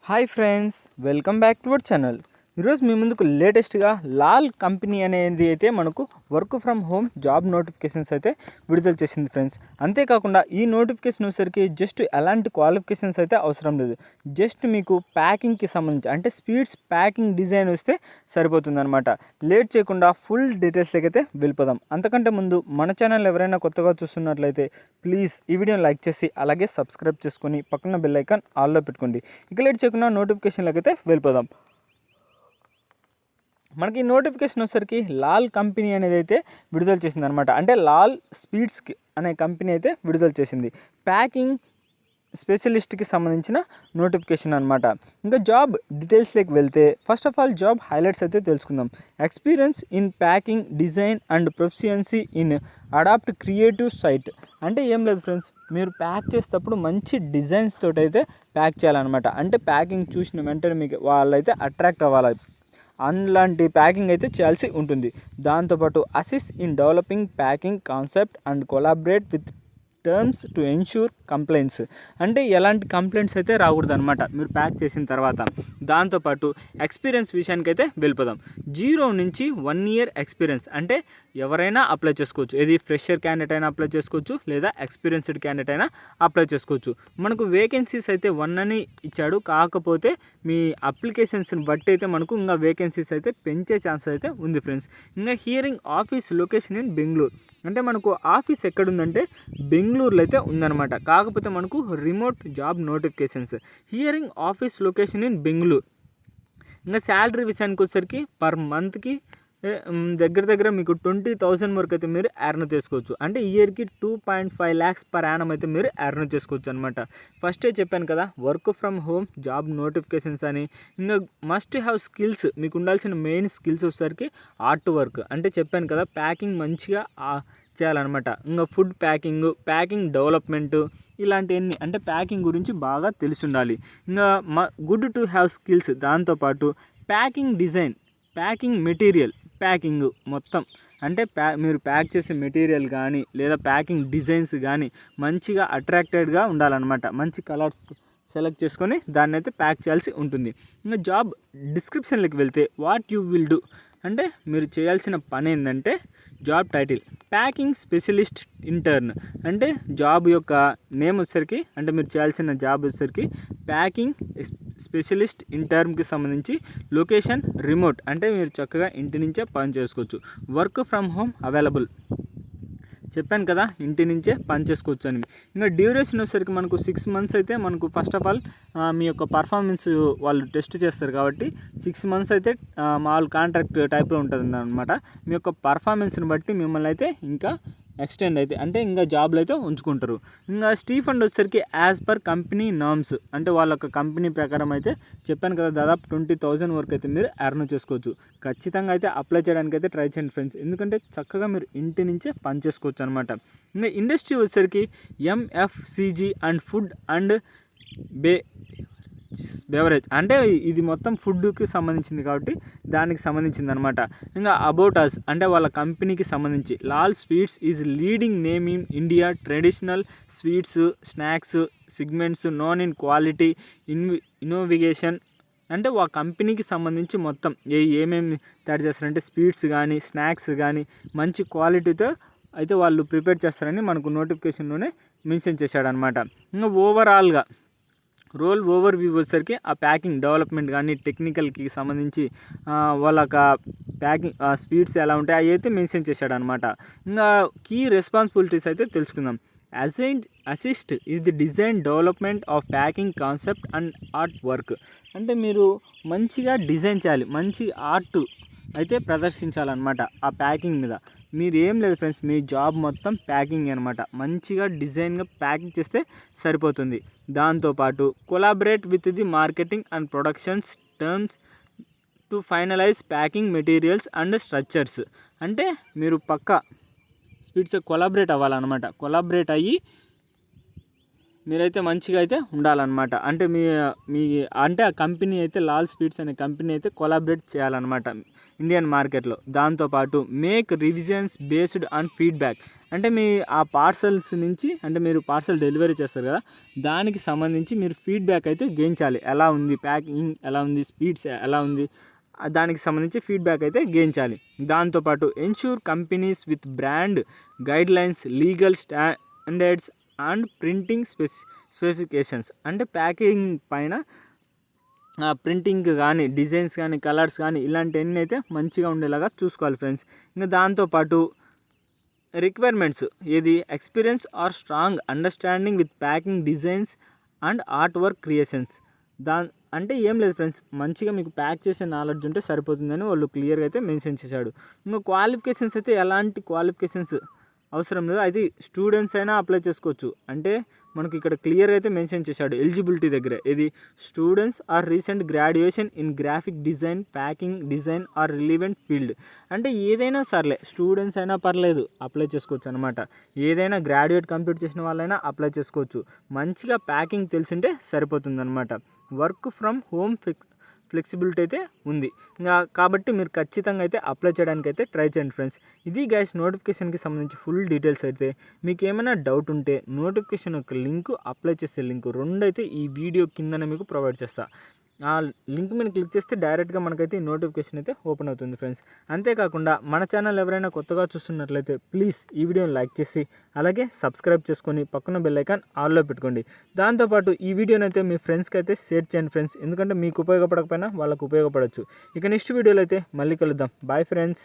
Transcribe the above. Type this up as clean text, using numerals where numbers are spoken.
Hi friends, welcome back to our channel. ఈరోజు మీ ముందుకు లేటెస్ట్గా లాల్ కంపెనీ అనేది అయితే మనకు work from home job notifications అయితే విడుదల చేసింది ఫ్రెండ్స్. అంతేకాకుండా ఈ నోటిఫికేషన్ వచ్చేసరికి జస్ట్ ఎలాంటి క్వాలిఫికేషన్స్ అయితే అవసరం లేదు. జస్ట్ మీకు ప్యాకింగ్కి సంబంధించి అంటే స్పీడ్స్ ప్యాకింగ్ డిజైన్ వస్తే సరిపోతుంది అనమాట. లేట్ చేయకుండా ఫుల్ డీటెయిల్స్లోకి అయితే వెళ్ళిపోదాం. అంతకంటే ముందు మన ఛానల్ ఎవరైనా కొత్తగా చూస్తున్నట్లయితే ప్లీజ్ ఈ వీడియోని లైక్ చేసి అలాగే సబ్స్క్రైబ్ చేసుకొని పక్కన బెల్ ఐకాన్ ఆల్లో పెట్టుకోండి. ఇక లేట్ చేయకుండా నోటిఫికేషన్లోకి అయితే వెళ్ళిపోదాం. మనకి నోటిఫికేషన్ వచ్చేసరికి లాల్ కంపెనీ అనేది అయితే విడుదల చేసింది అనమాట. అంటే లాల్ స్పీడ్స్ అనే కంపెనీ అయితే విడుదల చేసింది. ప్యాకింగ్ స్పెషలిస్ట్కి సంబంధించిన నోటిఫికేషన్ అనమాట. ఇంకా జాబ్ డీటెయిల్స్లోకి వెళ్తే first of all job highlights అయితే తెలుసుకుందాం. Experience in packing design and proficiency in adapt creative site. అంటే ఏం లేదు ఫ్రెండ్స్, మీరు ప్యాక్ చేసేటప్పుడు మంచి డిజైన్స్ తోటి అయితే ప్యాక్ చేయాలన్నమాట. అంటే ప్యాకింగ్ చూసిన వెంటనే మీకు వాళ్ళైతే అట్రాక్ట్ అవ్వాలి, అలాంటి ప్యాకింగ్ అయితే చేయాల్సి ఉంటుంది. దాంతోపాటు assist in developing packing concept and collaborate with terms to ensure complaints. అంటే ఎలాంటి కంప్లైంట్స్ అయితే రాకూడదు అనమాట మీరు ప్యాక్ చేసిన తర్వాత. దాంతోపాటు ఎక్స్పీరియన్స్ విషయానికి అయితే వెళ్ళిపోదాం. 0 నుంచి 1 ఇయర్ ఎక్స్పీరియన్స్ అంటే ఎవరైనా అప్లై చేసుకోవచ్చు. ఇది ఫ్రెషర్ క్యాండిడేట్ అయినా అప్లై చేసుకోవచ్చు, లేదా ఎక్స్పీరియన్స్డ్ క్యాండిడేట్ అయినా అప్లై చేసుకోవచ్చు. మనకు వేకెన్సీస్ అయితే 1 అని ఇచ్చాడు. కాకపోతే మీ అప్లికేషన్స్ని బట్టి అయితే మనకు ఇంకా వేకెన్సీస్ అయితే పెంచే ఛాన్స్ అయితే ఉంది ఫ్రెండ్స్. ఇంకా hearing office location in Bengaluru. అంటే మనకు ఆఫీస్ ఎక్కడుందంటే బెంగళూరులో అయితే ఉందన్నమాట. కాకపోతే మనకు remote job notifications. Hearing office location in Bengaluru. ఇంకా శాలరీ విషయానికి వచ్చేసరికి పర్ మంత్కి దగ్గర మీకు 20,000 వరకు అయితే మీరు ఎర్న్ చేసుకోవచ్చు. అంటే ఇయర్కి 2.5 lakhs పర్ యానం అయితే మీరు ఎర్న్ చేసుకోవచ్చు అనమాట. ఫస్టే చెప్పాను కదా, work from home job notifications అని. ఇంకా మస్ట్ హ్యావ్ స్కిల్స్, మీకు ఉండాల్సిన మెయిన్ స్కిల్స్ వచ్చేసరికి ఆర్ట్ వర్క్. అంటే చెప్పాను కదా, ప్యాకింగ్ మంచిగా చేయాలన్నమాట. ఇంకా ఫుడ్ ప్యాకింగ్ డెవలప్మెంట్ ఇలాంటివన్నీ, అంటే ప్యాకింగ్ గురించి బాగా తెలిసి ఉండాలి. ఇంకా గుడ్ టు హ్యావ్ స్కిల్స్. దాంతోపాటు packing design, packing material, packing మొత్తం అంటే మీరు ప్యాక్ చేసే మెటీరియల్ కానీ లేదా ప్యాకింగ్ డిజైన్స్ కానీ మంచిగా అట్రాక్టెడ్గా ఉండాలన్నమాట. మంచి కలర్స్ సెలెక్ట్ చేసుకొని దాన్ని అయితే ప్యాక్ చేయాల్సి ఉంటుంది. ఇంకా జాబ్ డిస్క్రిప్షన్లోకి వెళ్తే వాట్ యూ విల్ డూ అంటే మీరు చేయాల్సిన పని ఏంటంటే job title packing specialist intern. అంటే జాబ్ యొక్క నేమ్ వచ్చేసరికి, అంటే మీరు చేయాల్సిన జాబ్ వచ్చేసరికి ప్యాకింగ్ స్పెషలిస్ట్ ఇంటర్న్కి సంబంధించి లొకేషన్ రిమోట్. అంటే మీరు చక్కగా ఇంటి నుంచే పని చేసుకోవచ్చు. Work from home available. చెప్పాను కదా, ఇంటి నుంచే పని చేసుకోవచ్చు అని. ఇంకా డ్యూరేషన్ వచ్చేసరికి మనకు 6 months అయితే మనకు ఫస్ట్ ఆఫ్ ఆల్ మీ యొక్క పర్ఫార్మెన్స్ వాళ్ళు టెస్ట్ చేస్తారు కాబట్టి 6 months అయితే మామూలు కాంట్రాక్ట్ టైప్లో ఉంటుంది అనమాట. మీ యొక్క పర్ఫార్మెన్స్ని బట్టి మిమ్మల్ని అయితే ఇంకా ఎక్స్టెండ్ అయితే అంటే ఇంకా జాబ్లో అయితే ఉంచుకుంటారు. ఇంకా స్టీఫండ్ వచ్చేసరికి యాజ్ పర్ కంపెనీ నార్మ్స్. అంటే వాళ్ళ యొక్క కంపెనీ ప్రకారం అయితే చెప్పాను కదా, దాదాపు 20,000 వరకు అయితే మీరు ఎర్న్ చేసుకోవచ్చు. ఖచ్చితంగా అయితే అప్లై చేయడానికి అయితే ట్రై చేయండి ఫ్రెండ్స్, ఎందుకంటే చక్కగా మీరు ఇంటి నుంచే పని చేసుకోవచ్చు అనమాట. ఇంకా ఇండస్ట్రీ వచ్చేసరికి ఎంఎఫ్సిజీ అండ్ ఫుడ్ అండ్ బెవరేజ్. అంటే ఇది మొత్తం ఫుడ్కి సంబంధించింది కాబట్టి దానికి సంబంధించింది అనమాట. ఇంకా అబౌట్ అస్ అంటే వాళ్ళ కంపెనీకి సంబంధించి Lal sweets is leading name in India traditional sweets snacks segments known in quality innovation. అంటే వాళ్ళ కంపెనీకి సంబంధించి మొత్తం ఏమేమి తయారు చేస్తారంటే స్వీట్స్ కానీ స్నాక్స్ కానీ మంచి క్వాలిటీతో అయితే వాళ్ళు ప్రిపేర్ చేస్తారని మనకు నోటిఫికేషన్లోనే మెన్షన్ చేశాడనమాట. ఇంకా ఓవరాల్గా రోల్ ఓవర్ వ్యూ వచ్చేసరికి ఆ ప్యాకింగ్ డెవలప్మెంట్ కానీ టెక్నికల్కి సంబంధించి వాళ్ళ ప్యాకింగ్ స్పీడ్స్ ఎలా ఉంటాయి అవి అయితే మెన్షన్ చేశాడు అనమాట. ఇంకా కీ రెస్పాన్సిబిలిటీస్ అయితే తెలుసుకుందాం. Assist is the design development of packing concept and art work. అంటే మీరు మంచిగా డిజైన్ చేయాలి, మంచి ఆర్ట్ అయితే ప్రదర్శించాలన్నమాట ఆ ప్యాకింగ్ మీద. మీరు ఏం లేదు ఫ్రెండ్స్, మీ జాబ్ మొత్తం ప్యాకింగ్ అనమాట. మంచిగా డిజైన్గా ప్యాకింగ్ చేస్తే సరిపోతుంది. దాంతోపాటు collaborate with the marketing and productions terms to finalize packing materials and structures. అంటే మీరు పక్కా స్పీడ్స్ కొలాబరేట్ అవ్వాలన్నమాట. కొలాబరేట్ అయ్యి మీరైతే మంచిగా అయితే ఉండాలన్నమాట. అంటే మీ అంటే ఆ కంపెనీ అయితే లాల్ స్పీడ్స్ అనే కంపెనీ అయితే కొలాబరేట్ చేయాలన్నమాట. ఇండియన్ మార్కెట్లో. దాంతోపాటు make revisions based on feedback, అంటే మీ ఆ పార్సల్స్ నుంచి, అంటే మీరు పార్సల్ డెలివరీ చేస్తారు కదా, దానికి సంబంధించి మీరు ఫీడ్బ్యాక్ అయితే గెయిన్ చేయాలి. ఎలా ఉంది ప్యాకింగ్, ఎలా ఉంది స్పీడ్స్, ఎలా ఉంది, దానికి సంబంధించి ఫీడ్బ్యాక్ అయితే గెయిన్ చేయాలి. దాంతోపాటు ensure companies with brand guidelines, legal standards and printing specifications, అంటే ప్యాకింగ్ పైన ప్రింటింగ్ కానీ, డిజైన్స్ కానీ, కలర్స్ కానీ ఇలాంటివన్నీ అయితే మంచిగా ఉండేలాగా చూసుకోవాలి ఫ్రెండ్స్. ఇంకా దాంతోపాటు రిక్వైర్మెంట్స్ ఏది, experience or strong understanding with packing designs and art work creations. అంటే ఏం లేదు ఫ్రెండ్స్, మంచిగా మీకు ప్యాక్ చేసే నాలెడ్జ్ ఉంటే సరిపోతుందని వాళ్ళు క్లియర్గా అయితే మెన్షన్ చేశాడు. ఇంకా క్వాలిఫికేషన్స్ అయితే ఎలాంటి క్వాలిఫికేషన్స్ అవసరం లేదు, అది స్టూడెంట్స్ అయినా అప్లై చేసుకోవచ్చు. అంటే మనకి ఇక్కడ క్లియర్గా అయితే మెన్షన్ చేశాడు ఎలిజిబిలిటీ దగ్గర, ఇది students or recent graduation in graphic design, packing design or relevant field. అంటే ఏదైనా సర్లే, స్టూడెంట్స్ అయినా పర్లేదు అప్లై చేసుకోవచ్చు అనమాట. ఏదైనా గ్రాడ్యుయేట్ కంప్లీట్ చేసిన వాళ్ళైనా అప్లై చేసుకోవచ్చు. మంచిగా ప్యాకింగ్ తెలిసింటే సరిపోతుంది అనమాట. వర్క్ ఫ్రమ్ హోమ్ ఫ్లెక్సిబిలిటీ అయితే ఉంది ఇంకా, కాబట్టి మీరు ఖచ్చితంగా అయితే అప్లై చేయడానికి అయితే ట్రై చేయండి ఫ్రెండ్స్. ఇది గైస్ నోటిఫికేషన్కి సంబంధించి ఫుల్ డీటెయిల్స్ అయితే. మీకు ఏమైనా డౌట్ ఉంటే నోటిఫికేషన్ యొక్క లింక్, అప్లై చేసే లింక్ రెండు అయితే ఈ వీడియో కిందనే మీకు ప్రొవైడ్ చేస్తా. ఆ లింక్ మీద క్లిక్ చేస్తే డైరెక్ట్గా మనకైతే ఈ నోటిఫికేషన్ అయితే ఓపెన్ అవుతుంది ఫ్రెండ్స్. అంతేకాకుండా మన ఛానల్ ఎవరైనా కొత్తగా చూస్తున్నట్లయితే ప్లీజ్ ఈ వీడియోని లైక్ చేసి అలాగే సబ్స్క్రైబ్ చేసుకొని పక్కన బెల్ ఐకాన్ ఆల్లో పెట్టుకోండి. దాంతోపాటు ఈ వీడియోని అయితే మీ ఫ్రెండ్స్కి అయితే షేర్ చేయండి ఫ్రెండ్స్, ఎందుకంటే మీకు ఉపయోగపడకపోయినా వాళ్ళకు ఉపయోగపడవచ్చు. ఇక నెక్స్ట్ వీడియోలో అయితే మళ్ళీ కలుద్దాం. Bye friends.